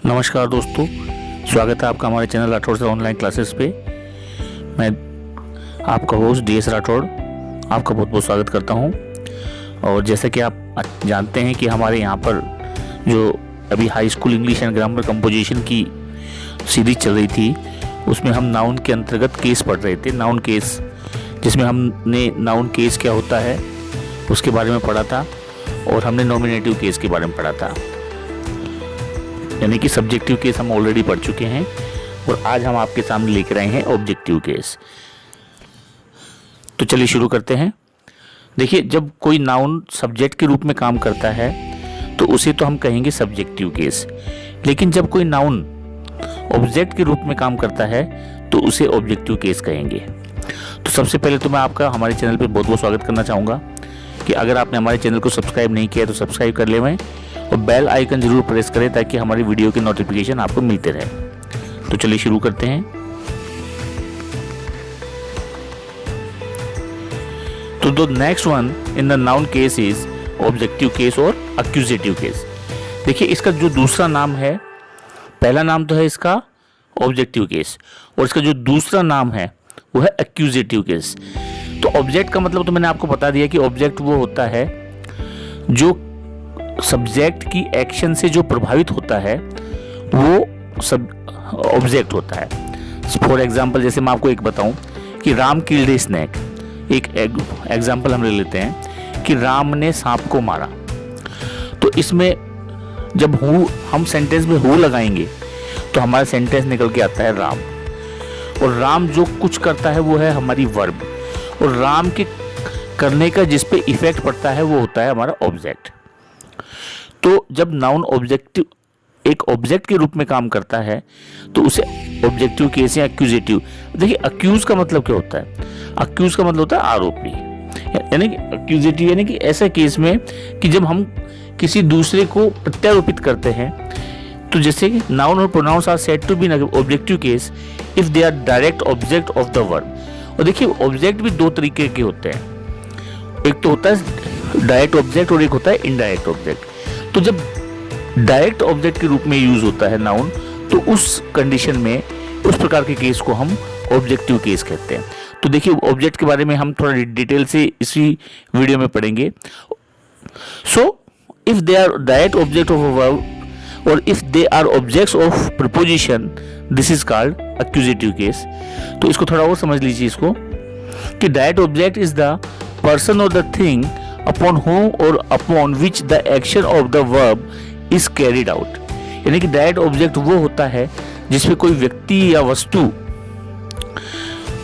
नमस्कार दोस्तों, स्वागत है आपका हमारे चैनल राठौड़ से ऑनलाइन क्लासेस पे। मैं आपका होस्ट DS राठौड़ आपका बहुत बहुत स्वागत करता हूं। और जैसे कि आप जानते हैं कि हमारे यहाँ पर जो अभी high school English and grammar composition की सीरीज चल रही थी, उसमें हम नाउन के अंतर्गत केस पढ़ रहे थे। नाउन केस, जिसमें हमने नाउन केस क्या होता है उसके बारे में पढ़ा था, और हमने नॉमिनेटिव केस के बारे में पढ़ा था, यानी कि सब्जेक्टिव केस हम ऑलरेडी पढ़ चुके हैं। और आज हम आपके सामने लेकर आए हैं ऑब्जेक्टिव केस। तो चलिए शुरू करते हैं। देखिए, जब कोई नाउन सब्जेक्ट के रूप में काम करता है तो उसे तो हम कहेंगे सब्जेक्टिव केस, लेकिन जब कोई नाउन ऑब्जेक्ट के रूप में काम करता है तो उसे ऑब्जेक्टिव केस कहेंगे। तो सबसे पहले तो मैं आपका हमारे चैनल पे बहुत बहुत स्वागत करना चाहूँगा कि अगर आपने हमारे चैनल को सब्सक्राइब नहीं किया तो सब्सक्राइब कर लें और बेल आइकन जरूर प्रेस करें ताकि हमारी वीडियो की नोटिफिकेशन आपको मिलते रहे। तो चलिए शुरू करते हैं। तो the next one in the noun case is objective case और एक्यूजेटिव केस। देखिए, इसका जो दूसरा नाम है, पहला नाम तो है इसका ऑब्जेक्टिव केस, और इसका जो दूसरा नाम है वो है एक्यूजेटिव केस। तो ऑब्जेक्ट का मतलब तो मैंने आपको बता दिया कि ऑब्जेक्ट वो होता है जो सब्जेक्ट की एक्शन से जो प्रभावित होता है वो सब ऑब्जेक्ट होता है। फॉर एग्जाम्पल, जैसे मैं आपको एक बताऊं कि राम किल्ड ए स्नेक, एक एग्जाम्पल हम ले लेते हैं कि राम ने सांप को मारा। तो इसमें जब हम सेंटेंस में हु लगाएंगे तो हमारा सेंटेंस निकल के आता है राम, और राम जो कुछ करता है वो है हमारी वर्ब, और राम के करने का जिस पे इफेक्ट पड़ता है वो होता है हमारा ऑब्जेक्ट। तो जब नाउन ऑब्जेक्टिव एक ऑब्जेक्ट के रूप में काम करता है तो उसे ऑब्जेक्टिव केस या एक्यूजेटिव। देखिए, अक्यूज का मतलब क्या होता है? अक्यूज का मतलब होता है आरोपी, यानी कि एक्यूजेटिव यानी कि ऐसा केस में कि जब हम किसी दूसरे को प्रत्यारोपित करते हैं। तो जैसे कि नाउन और pronouns are said to be objective case if they are direct object of the verb. और देखिए, ऑब्जेक्ट भी दो तरीके के होते हैं, एक तो होता है डायरेक्ट ऑब्जेक्ट और एक होता है इनडायरेक्ट ऑब्जेक्ट। तो जब डायरेक्ट ऑब्जेक्ट के रूप में यूज होता है नाउन, तो उस कंडीशन में उस प्रकार के केस को हम ऑब्जेक्टिव केस कहते हैं। तो देखिए, ऑब्जेक्ट के बारे में हम थोड़ा डिटेल से इसी वीडियो में पढ़ेंगे। So if they are direct object of a verb और if they are objects of preposition, this is called accusative case. तो इसको थोड़ा और समझ लीजिए इसको कि direct object is the person or the thing upon whom or upon which the action of the verb is carried out। यानी कि डायरेक्ट ऑब्जेक्ट वो होता है जिसमें कोई व्यक्ति या वस्तु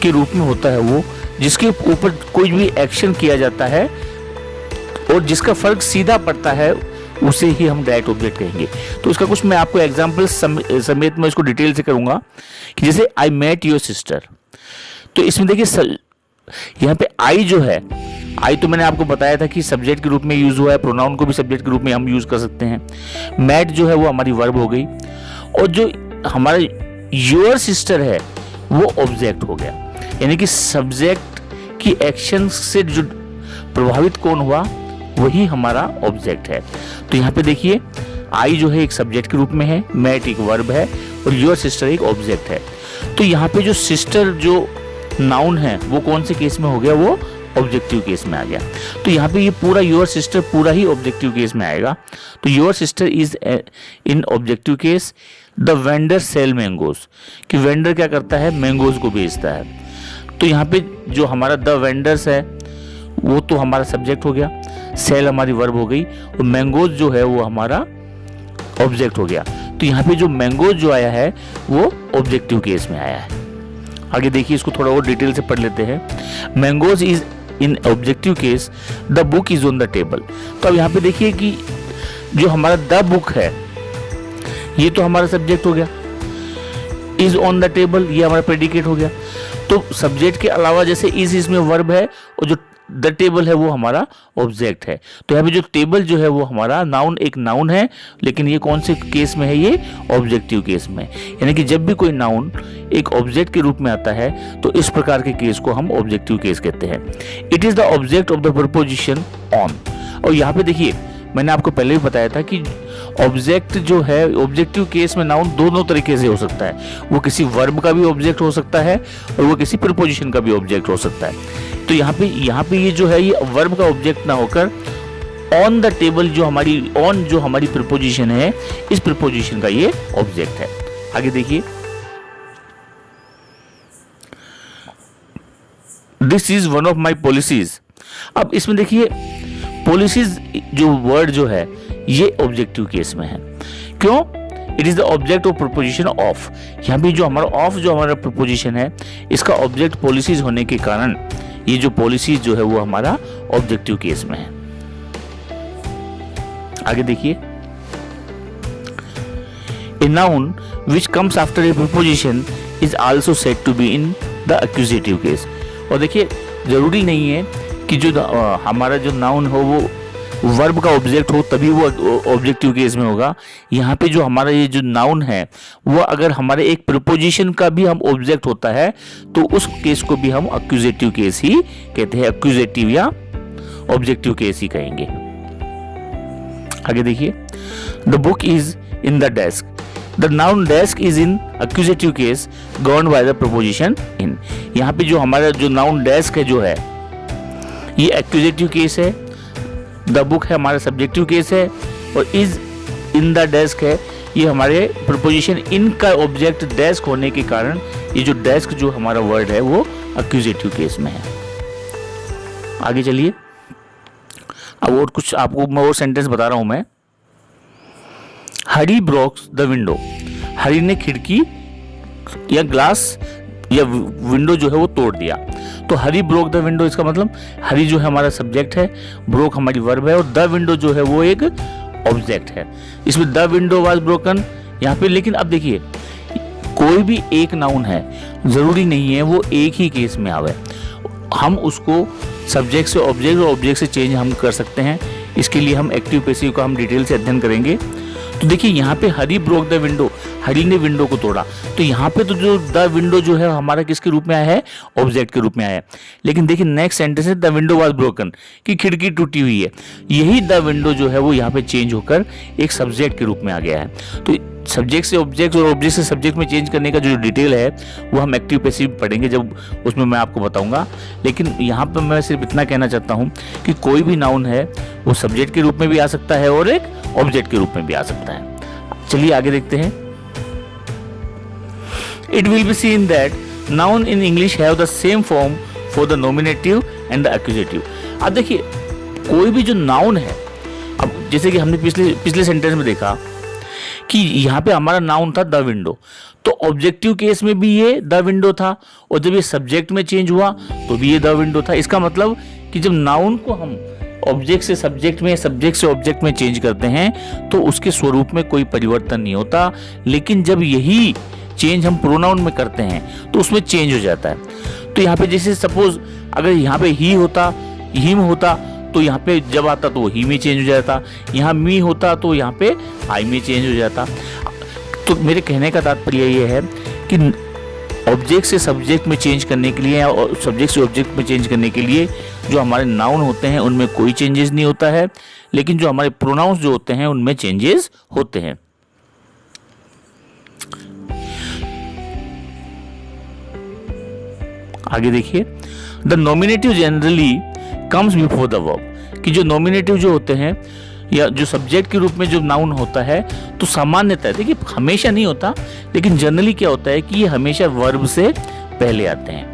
के रूप में होता है, वो जिसके ऊपर कोई भी एक्शन किया जाता है और जिसका फर्क सीधा पड़ता है, उसे ही हम डायरेक्ट ऑब्जेक्ट कहेंगे। तो इसका कुछ मैं आपको एग्जांपल समेत मैं इसको डिटेल से करूंगा कि जैसे आई मेट योर सिस्टर। तो इसमें देखिए, यहाँ पे आई जो है, आई तो मैंने आपको बताया था कि सब्जेक्ट के रूप में यूज हुआ है, प्रोनाउन को भी सब्जेक्ट के रूप में हम यूज कर सकते हैं। मैट जो है वो हमारी वर्ब हो गई, और जो हमारा योर सिस्टर है वो ऑब्जेक्ट हो गया, यानी कि सब्जेक्ट की एक्शन से जो प्रभावित कौन हुआ वही हमारा ऑब्जेक्ट है। तो यहाँ पे देखिए, आई जो है एक सब्जेक्ट के रूप में है, मैट एक वर्ब है, और योर सिस्टर एक ऑब्जेक्ट है। तो यहाँ पे जो सिस्टर जो नाउन है वो कौन से केस में हो गया? वो ऑब्जेक्टिव केस में आ गया। तो यहाँ पे ये पूरा योर सिस्टर पूरा ही ऑब्जेक्टिव केस में आएगा। तो your sister is in objective case. The vendor sell mangoes, कि वेंडर क्या करता है? मैंगोज को बेचता है। तो यहाँ पे जो हमारा द वेंडर्स है वो तो हमारा सब्जेक्ट हो गया, सेल हमारी वर्ब हो गई, और मैंगोज जो है वो हमारा ऑब्जेक्ट हो गया। तो यहाँ पे जो मैंगोज जो आया है वो ऑब्जेक्टिव केस में आया है। आगे देखिए, इसको थोड़ा और डिटेल से पढ़ लेते हैं। Mangoes is in objective case, the book is on the table. तो अब यहाँ पे देखिए कि जो हमारा द बुक है ये तो हमारा सब्जेक्ट हो गया, इज ऑन द टेबल ये हमारा प्रेडिकेट हो गया। तो सब्जेक्ट के अलावा जैसे इज इसमें वर्ब है, और जो द टेबल है वो हमारा ऑब्जेक्ट है। तो यहाँ पे जो टेबल जो है वो हमारा नाउन एक नाउन है, लेकिन ये कौन से केस में है? ये ऑब्जेक्टिव केस में। यानी कि जब भी कोई नाउन एक ऑब्जेक्ट के रूप में आता है तो इस प्रकार के केस को हम ऑब्जेक्टिव केस कहते हैं। It is the object of the preposition on. और यहाँ पे देखिए, मैंने आपको पहले भी बताया था कि ऑब्जेक्ट जो है ऑब्जेक्टिव केस में नाउन दोनों तरीके से हो सकता है, वो किसी वर्ब का भी ऑब्जेक्ट हो सकता है और वो किसी प्रीपोजिशन का भी ऑब्जेक्ट हो सकता है। तो यहाँ पे ये जो है ये वर्ब का ऑब्जेक्ट ना होकर ऑन द टेबल जो हमारी प्रीपोजिशन है, इस प्रीपोजिशन का ये ऑब्जेक्ट है। आगे देखिए, this is one of my policies. अब इसमें देखिए पॉलिसीज जो वर्ड जो है ये ऑब्जेक्टिव केस में है। क्यों? It is the object of preposition of. यहाँ पे जो हमारा प्रीपोजिशन है इसका ऑब्जेक्ट पॉलिसीज होने के कारण ये जो पॉलिसीज जो है वो हमारा ऑब्जेक्टिव केस में है। आगे देखिए, a noun which comes after a preposition is also said to be in the accusative case. और देखिए जरूरी नहीं है कि जो हमारा जो नाउन हो वो वर्ब का ऑब्जेक्ट हो तभी वो ऑब्जेक्टिव केस में होगा। यहाँ पे जो हमारा ये जो नाउन है वो अगर हमारे एक प्रीपोजिशन का भी हम ऑब्जेक्ट होता है तो उस केस को भी हम एक्यूजेटिव केस ही कहते हैं, एक्यूजेटिव या ऑब्जेक्टिव केस ही कहेंगे। आगे देखिए, the book is in the desk. The noun desk is in accusative case governed by the preposition in. यहाँ पे जो हमारा जो नाउन डेस्क है जो है ये एक्यूजेटिव केस है, द बुक है हमारा सब्जेक्टिव केस है और इज इन द डेस्क है ये हमारे प्रीपोजिशन इन का ऑब्जेक्ट डेस्क होने के कारण ये जो डेस्क जो हमारा वर्ड है वो एक्यूजेटिव केस में है। आगे चलिए, अब और कुछ आपको मैं और सेंटेंस बता रहा हूं मैं। हरी ब्रोक्स द विंडो। हरी ने खिड़की या ग्लास या विंडो जो है वो तोड़ दिया। तो हरी ब्रोक द विंडो, इसका मतलब हरी जो है हमारा सब्जेक्ट है, ब्रोक हमारी वर्ब है और द विंडो जो है वो एक ऑब्जेक्ट है। इसमें द विंडो वाज ब्रोकन यहाँ पे। लेकिन अब देखिए कोई भी एक नाउन है, जरूरी नहीं है वो एक ही केस में आवे। हम उसको सब्जेक्ट से ऑब्जेक्ट और ऑब्जेक्ट से चेंज हम कर सकते हैं। इसके लिए हम एक्टिव पैसिव का हम डिटेल से अध्ययन करेंगे। तो देखिए यहाँ पे हरी ब्रोक द विंडो, हरी ने विंडो को तोड़ा। तो यहाँ पे तो जो द विंडो जो है हमारा किसके रूप में आया है? ऑब्जेक्ट के रूप में आया है। लेकिन देखिए नेक्स्ट सेंटेंस है द विंडो वाज ब्रोकन, कि खिड़की टूटी हुई है। यही द विंडो जो है वो यहाँ पे चेंज होकर एक सब्जेक्ट के रूप में आ गया है। तो सब्जेक्ट से ऑब्जेक्ट और ऑब्जेक्ट से सब्जेक्ट में चेंज करने का जो डिटेल है वो हम एक्टिव पैसिव पढ़ेंगे जब, उसमें मैं आपको बताऊंगा। लेकिन यहाँ पर मैं सिर्फ इतना कहना चाहता हूँ कि कोई भी नाउन है वो सब्जेक्ट के रूप में भी आ सकता है और एक ऑब्जेक्ट के रूप में भी आ सकता है। चलिए आगे देखते हैं। It will be seen that noun in English have the same form for the nominative and the accusative। अब देखिए कोई भी जो नाउन है, अब जैसे कि हमने पिछले सेंटेंस में देखा कि यहाँ पे हमारा नाउन था द विंडो, तो ऑब्जेक्टिव केस में भी ये द विंडो था और जब ये सब्जेक्ट में चेंज हुआ तो भी ये द विंडो था। इसका मतलब कि जब नाउन को हम ऑब्जेक्ट से सब्जेक्ट में, सब्जेक्ट से ऑब्जेक्ट में चेंज करते हैं तो उसके स्वरूप में कोई परिवर्तन नहीं होता। लेकिन जब यही चेंज हम प्रोनाउन में करते हैं तो उसमें चेंज हो जाता है। तो यहाँ पे जैसे सपोज अगर यहाँ पे ही होता, हिम होता, तो यहाँ पे जब आता तो ही में चेंज हो जाता। यहाँ मी होता तो यहाँ पे आई में चेंज हो जाता। तो मेरे कहने का तात्पर्य ये है कि ऑब्जेक्ट से सब्जेक्ट में चेंज करने के लिए और सब्जेक्ट से ऑब्जेक्ट में चेंज करने के लिए जो हमारे नाउन होते हैं उनमें कोई चेंजेस नहीं होता है, लेकिन जो हमारे प्रोनाउंस जो होते हैं उनमें चेंजेस होते हैं। आगे देखिए, the nominative generally comes before the verb, कि जो नॉमिनेटिव जो होते हैं या जो सब्जेक्ट के रूप में जो नाउन होता है तो सामान्यतः, देखिए हमेशा नहीं होता लेकिन जनरली क्या होता है कि ये हमेशा वर्ब से पहले आते हैं।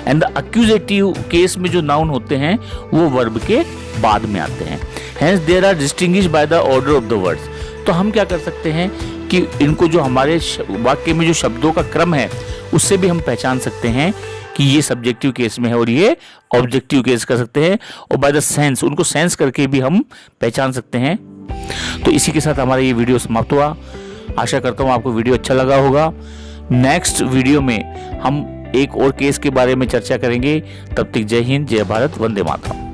एंड द एक्यूजेटिव केस में जो नाउन होते हैं वो वर्ब के बाद में आते हैं। Hence there are distinguished by the order of the words. तो हम क्या कर सकते हैं कि इनको जो हमारे वाक्य में जो शब्दों का क्रम है उससे भी हम पहचान सकते हैं कि ये सब्जेक्टिव केस में है और ये ऑब्जेक्टिव केस कर सकते हैं, और बाय द सेंस, उनको सेंस करके भी हम पहचान सकते हैं। तो इसी के साथ हमारा ये वीडियो समाप्त हुआ। आशा करता हूँ आपको वीडियो अच्छा लगा होगा। नेक्स्ट वीडियो में हम एक और केस के बारे में चर्चा करेंगे। तब तक जय हिंद, जय भारत, वंदे मातरम।